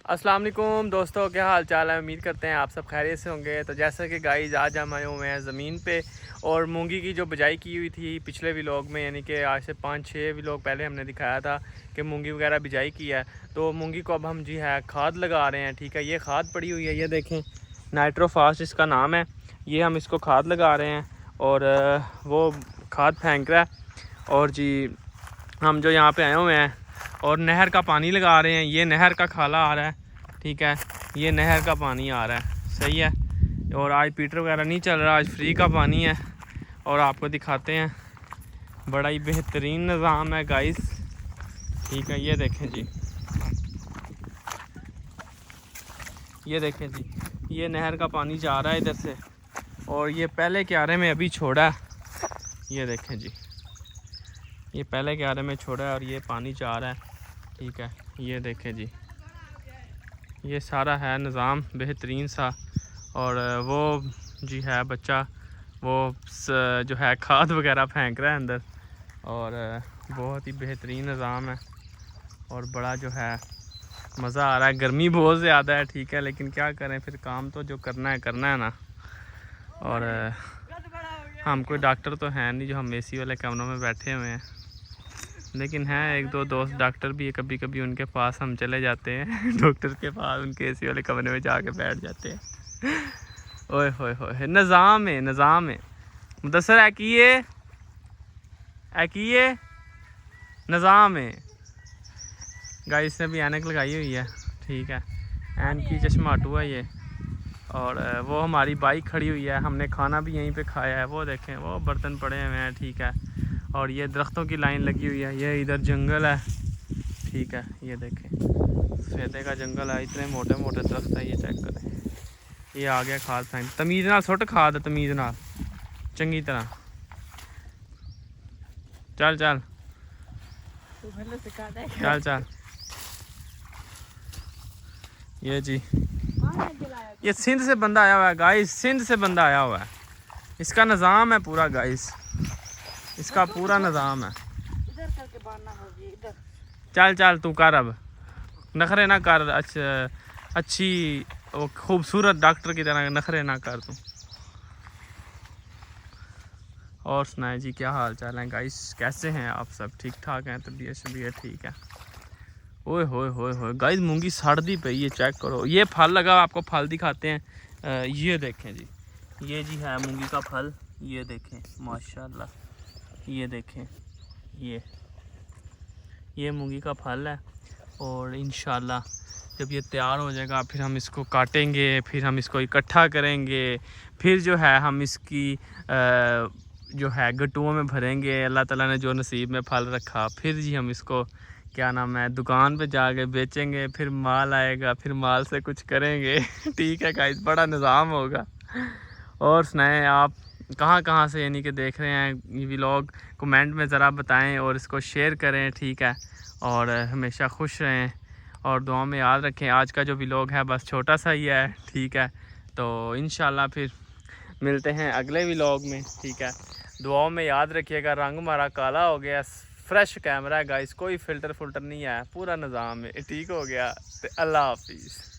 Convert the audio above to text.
अस्सलाम वालेकुम दोस्तों, क्या हाल चाल है। उम्मीद करते हैं आप सब खैरियत से होंगे। तो जैसा कि गाइस आज हम आए हुए हैं ज़मीन पे और मूंगी की जो बिजाई की हुई थी पिछले व्लॉग में, यानी कि आज से 5-6 व्लॉग पहले हमने दिखाया था कि मूंगी वगैरह बिजाई की है। तो मूंगी को अब हम जी है खाद लगा रहे हैं। ठीक है, ये खाद पड़ी हुई है, ये देखें नाइट्रोफास्ट इसका नाम है। ये हम इसको खाद लगा रहे हैं और वो खाद फेंक रहा है। और जी हम जो यहाँ पे आए हुए हैं और नहर का पानी लगा रहे हैं। ये नहर का खाला आ रहा है, ठीक है, ये नहर का पानी आ रहा है, सही है। और आज पीटर वगैरह नहीं चल रहा, आज फ्री का पानी है। और आपको दिखाते हैं, बड़ा ही बेहतरीन निज़ाम है गाइस, ठीक है। ये देखें जी, ये देखें जी, ये नहर का पानी जा रहा है इधर से और ये पहले क्यारे में अभी छोड़ा है। ये देखें जी, ये पहले क्यारे में छोड़ा है और ये पानी जा रहा है, ठीक है। ये देखें जी, ये सारा है निज़ाम बेहतरीन सा। और वो जी है बच्चा, वो जो है खाद वगैरह फेंक रहा है अंदर। और बहुत ही बेहतरीन निज़ाम है और बड़ा जो है मज़ा आ रहा है। गर्मी बहुत ज़्यादा है, ठीक है, लेकिन क्या करें, फिर काम तो जो करना है ना। और हम कोई डॉक्टर तो हैं नहीं जो हम एसी वाले कमरों में बैठे हुए हैं, लेकिन हैं एक दो दोस्त डॉक्टर भी है। कभी कभी उनके पास हम चले जाते हैं डॉक्टर के पास, उनके एसी वाले कमरे में जाके बैठ जाते हैं। ओए होए होए, निज़ाम है, निज़ाम है। मुदस्सर है कि ये निज़ाम है। गाइस ने भी ऐनक लगाई हुई है, ठीक है, ऐन की चश्माटू है ये। और वो हमारी बाइक खड़ी हुई है, हमने खाना भी यहीं पे खाया है। वो देखें, वो बर्तन पड़े हुए हैं, ठीक है। और ये दरख्तों की लाइन लगी हुई है, ये इधर जंगल है, ठीक है। ये देखें सफेदे का जंगल है, इतने मोटे मोटे दरख्त है, ये चेक करें। ये आ गया खाद फेंक, तमीज़ नाल सुट खाद, तमीज़ नाल चंगी तरह। चल चल चल चल। ये जी, ये सिंध से बंदा आया हुआ है गाइस, सिंध से बंदा आया हुआ है। इसका निज़ाम है पूरा गाइस, इसका पूरा निज़ाम है। चल चल तू कर, अब नखरे ना कर, अच्छी वो खूबसूरत डॉक्टर की तरह नखरे ना कर तू। और सुनाए जी, क्या हाल चाल है गाइस, कैसे हैं आप सब? ठीक ठाक हैं, तबीयत शबीयत ठीक है? ओए होए होए होए गाइस, मूंगी सड़ती पे, ये चेक करो। ये फल लगा, आपको फल दिखाते हैं। ये देखें जी, ये जी है मूंगी का फल, ये देखें माशाल्लाह। ये देखें, ये मूंगी का फल है। और इंशाल्लाह जब ये तैयार हो जाएगा फिर हम इसको काटेंगे, फिर हम इसको इकट्ठा करेंगे, फिर जो है हम इसकी जो है गट्टुओं में भरेंगे। अल्लाह ताला ने जो नसीब में फल रखा, फिर जी हम इसको क्या नाम है दुकान पे जाके बेचेंगे, फिर माल आएगा, फिर माल से कुछ करेंगे। ठीक है गाइस, बड़ा निज़ाम होगा। और सुनाएं आप कहाँ से यानी कि देख रहे हैं ये व्लॉग, कमेंट में ज़रा बताएं और इसको शेयर करें, ठीक है। और हमेशा खुश रहें और दुआ में याद रखें। आज का जो व्लॉग है बस छोटा सा ही है, ठीक है। तो इंशाल्लाह फिर मिलते हैं अगले व्लॉग में, ठीक है। दुआओं में याद रखिएगा। रंग हमारा काला हो गया, फ्रेश कैमरा है गाइस, कोई फ़िल्टर नहीं है, पूरा निज़ाम है, ठीक हो गया। तो अल्लाह हाफिज़।